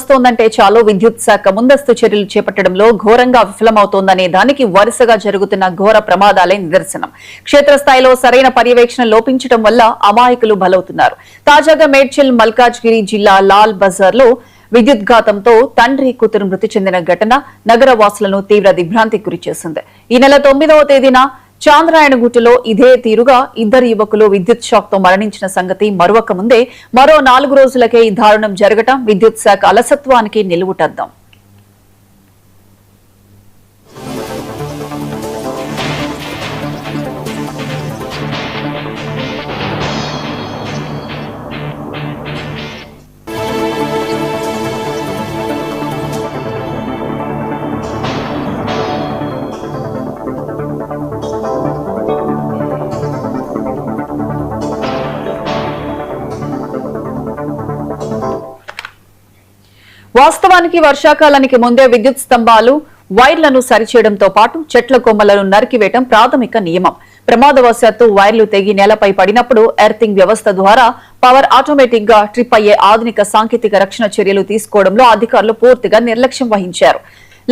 వస్తోందంటే చాలు విద్యుత్ శాఖ ముందస్తు చర్యలు చేపట్టడంలో ఘోరంగా విఫలమవుతోందనే దానికి వరుసగా జరుగుతున్న ఘోర ప్రమాదాలే నిదర్శనం. క్షేత్రస్థాయిలో సరైన పర్యవేక్షణ లోపించడం వల్ల అమాయకులు బలవుతున్నారు. తాజాగా మేడ్చల్ మల్కాజ్గిరి జిల్లా లాల్ బజార్ లో విద్యుద్ఘాతంతో తండ్రి కూతురు మృతి చెందిన ఘటన నగర వాసులను తీవ్ర దిగ్భ్రాంతికి గురిచేసింది. ఈ నెల 9వ తేదీన చాంద్రాయణగుట్టలో ఇదే తీరుగా ఇద్దరు యువకులు విద్యుత్ షాక్ తో మరణించిన సంగతి మరొక ముందే మరో 4 రోజులకే ఈ దారుణం జరగటం విద్యుత్ శాఖ అలసత్వానికి నిలువుటద్దం. వాస్తవానికి వర్షాకాలానికి ముందే విద్యుత్ స్తంభాలు వైర్లను సరిచేయడంతో పాటు చెట్ల కొమ్మలను నరికివేయడం ప్రాథమిక నియమం. ప్రమాదవశాత్తు వైర్లు తెగి నేలపై పడినప్పుడు ఎర్తింగ్ వ్యవస్థ ద్వారా పవర్ ఆటోమేటిక్ గా ట్రిప్ అయ్యే ఆధునిక సాంకేతిక రక్షణ చర్యలు తీసుకోవడంలో అధికారులు పూర్తిగా నిర్లక్ష్యం వహించారు.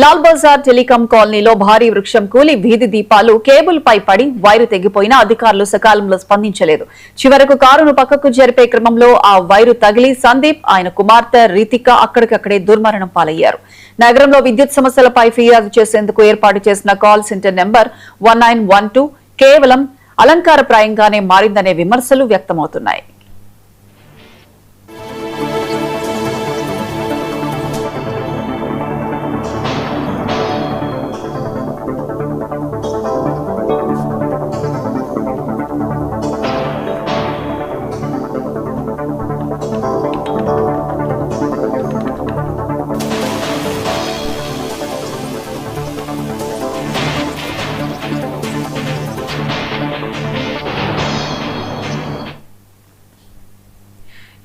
లాల్ బజార్ టెలికాం కాలనీలో భారీ వృక్షం కూలి వీధి దీపాలు కేబుల్ పై పడి వైరు తెగిపోయినా అధికారులు సకాలంలో స్పందించలేదు. చివరకు కారును పక్కకు జరిపే క్రమంలో ఆ వైరు తగిలి సందీప్, ఆయన కుమార్తె రితిక అక్కడికక్కడే దుర్మరణం పాలయ్యారు. నగరంలో విద్యుత్ సమస్యలపై ఫిర్యాదు చేసేందుకు ఏర్పాటు చేసిన కాల్ సెంటర్ నెంబర్ 1912 కేవలం అలంకారప్రాయంగానే మారిందనే విమర్శలు వ్యక్తమవుతున్నాయి.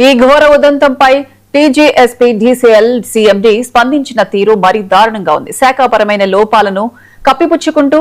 ఈ ఘోర ఉదంతంపై టీజీఎస్పీ డీసీఎల్ సీఎండీ స్పందించిన తీరు మరీ దారుణంగా ఉంది. శాఖాపరమైన లోపాలను కప్పిపుచ్చుకుంటూ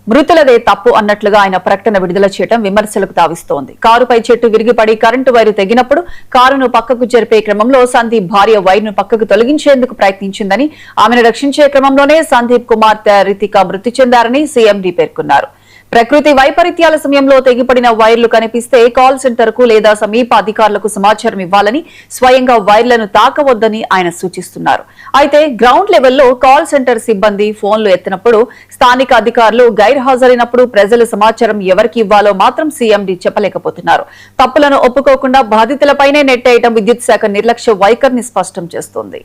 మృతులదే తప్పు అన్నట్లుగా ఆయన ప్రకటన విడుదల చేయడం విమర్శలకు తావిస్తోంది. కారుపై చెట్టు విరిగిపడి కరెంటు వైరు తెగినప్పుడు కారును పక్కకు జరిపే క్రమంలో సందీప్ భార్య వైరును పక్కకు తొలగించేందుకు ప్రయత్నించిందని, ఆమెను రక్షించే క్రమంలోనే సందీప్ కుమార్తె రితిక మృతి చెందారని సీఎండీ పేర్కొన్నారు. ప్రకృతి వైపరీత్యాల సమయంలో తెగిపడిన వైర్లు కనిపిస్తే కాల్ సెంటర్ కు లేదా సమీప అధికారులకు సమాచారం ఇవ్వాలని, స్వయంగా వైర్లను తాకవద్దని ఆయన సూచిస్తున్నారు. అయితే గ్రౌండ్ లెవెల్లో కాల్ సెంటర్ సిబ్బంది ఫోన్లు ఎత్తినప్పుడు, స్థానిక అధికారులు గైర్హాజరైనప్పుడు ప్రజల సమాచారం ఎవరికి ఇవ్వాలో మాత్రం సీఎండీ చెప్పలేకపోతున్నారు. తప్పులను ఒప్పుకోకుండా బాధితులపైనే నెట్టేయడం విద్యుత్ శాఖ నిర్లక్ష్య వైఖరిని స్పష్టం చేస్తోంది.